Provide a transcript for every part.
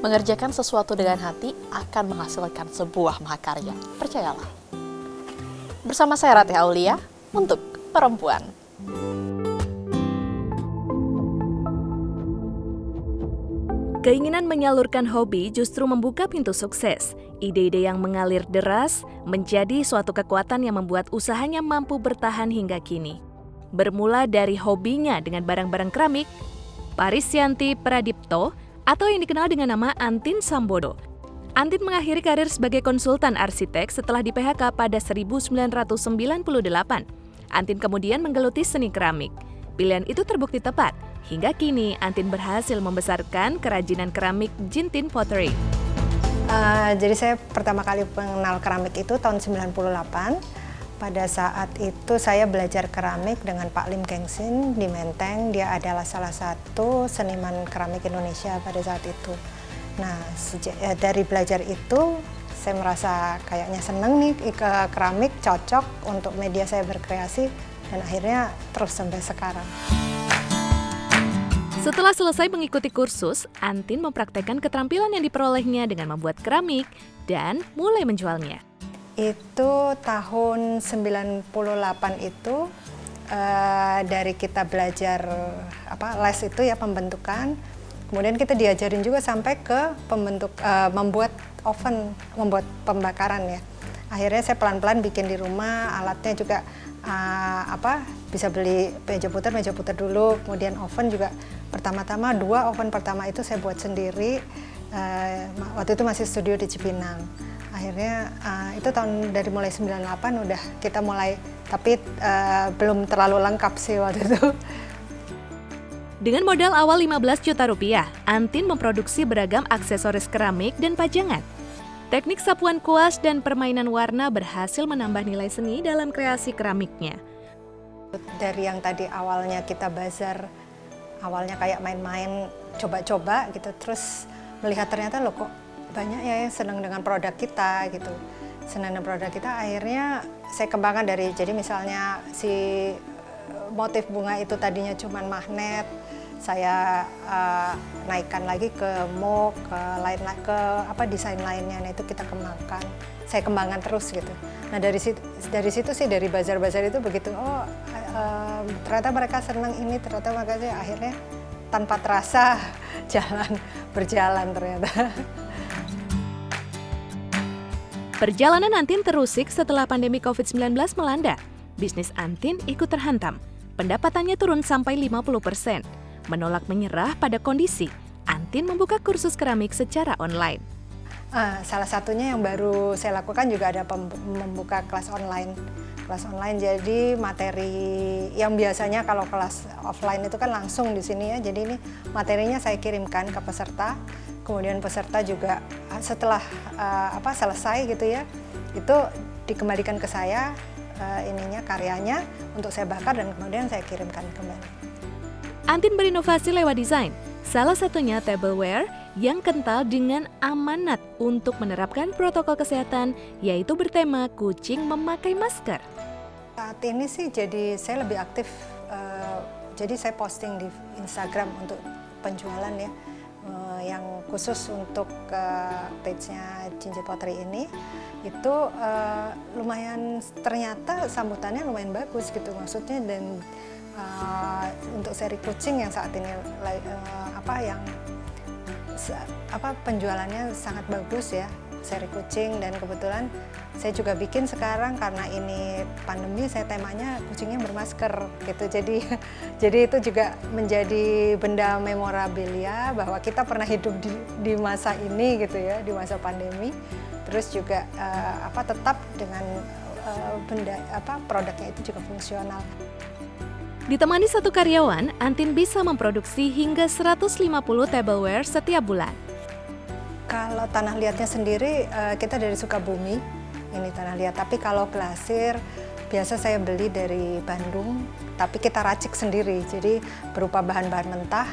Mengerjakan sesuatu dengan hati akan menghasilkan sebuah mahakarya. Percayalah. Bersama saya Ratih Aulia untuk Perempuan. Keinginan menyalurkan hobi justru membuka pintu sukses. Ide-ide yang mengalir deras menjadi suatu kekuatan yang membuat usahanya mampu bertahan hingga kini. Bermula dari hobinya dengan barang-barang keramik, Parisyanti Pradipto atau yang dikenal dengan nama Antin Sambodo. Antin mengakhiri karir sebagai konsultan arsitek setelah di PHK pada 1998. Antin kemudian menggeluti seni keramik. Pilihan itu terbukti tepat. Hingga kini, Antin berhasil membesarkan kerajinan keramik Jintin Pottery. Jadi saya pertama kali mengenal keramik itu tahun 98. Pada saat itu saya belajar keramik dengan Pak Lim Kengsin di Menteng. Dia adalah salah satu seniman keramik Indonesia pada saat itu. Nah, dari belajar itu saya merasa kayaknya seneng nih ke keramik, cocok untuk media saya berkreasi, dan akhirnya terus sampai sekarang. Setelah selesai mengikuti kursus, Antin mempraktekkan keterampilan yang diperolehnya dengan membuat keramik dan mulai menjualnya. Itu tahun 98 itu dari kita belajar les itu ya, pembentukan. Kemudian kita diajarin juga sampai ke membuat oven, membuat pembakaran ya. Akhirnya saya pelan-pelan bikin di rumah, alatnya juga bisa beli meja putar dulu, kemudian oven juga pertama-tama 2 oven pertama itu saya buat sendiri. Waktu itu masih studio di Cipinang. Akhirnya itu dari mulai 98 udah kita mulai, tapi belum terlalu lengkap sih waktu itu. Dengan modal awal 15 juta rupiah, Antin memproduksi beragam aksesoris keramik dan pajangan. Teknik sapuan kuas dan permainan warna berhasil menambah nilai seni dalam kreasi keramiknya. Dari yang tadi awalnya kita bazar, awalnya kayak main-main, coba-coba gitu, terus melihat ternyata loh kok banyak ya yang senang dengan produk kita gitu. Senang dengan produk kita, akhirnya saya kembangkan dari, jadi misalnya si motif bunga itu tadinya cuman magnet, saya naikkan lagi ke mock, ke desain lainnya. Nah itu kita kembangkan, saya kembangkan terus gitu. Nah dari situ sih, dari bazar-bazar itu begitu, ternyata mereka senang ini, ternyata makanya akhirnya tanpa terasa berjalan ternyata. Perjalanan Antin terusik setelah pandemi COVID-19 melanda. Bisnis Antin ikut terhantam. Pendapatannya turun sampai 50%. Menolak menyerah pada kondisi, Antin membuka kursus keramik secara online. Salah satunya yang baru saya lakukan juga ada membuka kelas online. Kelas online, jadi materi yang biasanya kalau kelas offline itu kan langsung di sini ya. Jadi ini materinya saya kirimkan ke peserta. Kemudian peserta juga setelah selesai gitu ya, itu dikembalikan ke saya karyanya untuk saya bakar dan kemudian saya kirimkan kembali. Antin berinovasi lewat desain, salah satunya tableware yang kental dengan amanat untuk menerapkan protokol kesehatan, yaitu bertema kucing memakai masker. Saat ini sih jadi saya lebih aktif, jadi saya posting di Instagram untuk penjualan ya, yang khusus untuk page-nya Jintin Pottery ini, itu lumayan, ternyata sambutannya lumayan bagus gitu, maksudnya. Dan untuk seri kucing yang saat ini penjualannya sangat bagus ya, seri kucing. Dan kebetulan saya juga bikin sekarang karena ini pandemi, saya temanya kucingnya bermasker gitu. Jadi itu juga menjadi benda memorabilia bahwa kita pernah hidup di masa ini gitu ya, di masa pandemi. Terus juga tetap dengan produknya itu juga fungsional. Ditemani satu karyawan, Antin bisa memproduksi hingga 150 tableware setiap bulan. Kalau tanah liatnya sendiri, kita dari Sukabumi, ini tanah liat. Tapi kalau glasir, biasa saya beli dari Bandung, tapi kita racik sendiri. Jadi berupa bahan-bahan mentah,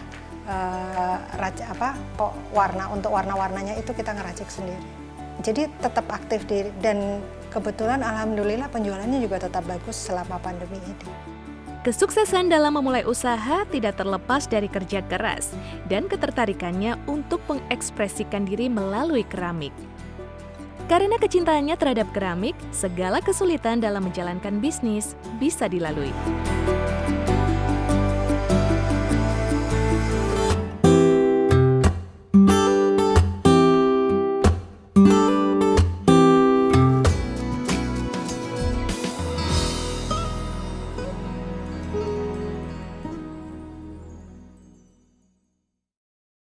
untuk warna-warnanya itu kita ngeracik sendiri. Jadi tetap aktif dan kebetulan alhamdulillah penjualannya juga tetap bagus selama pandemi ini. Kesuksesan dalam memulai usaha tidak terlepas dari kerja keras dan ketertarikannya untuk mengekspresikan diri melalui keramik. Karena kecintaannya terhadap keramik, segala kesulitan dalam menjalankan bisnis bisa dilalui.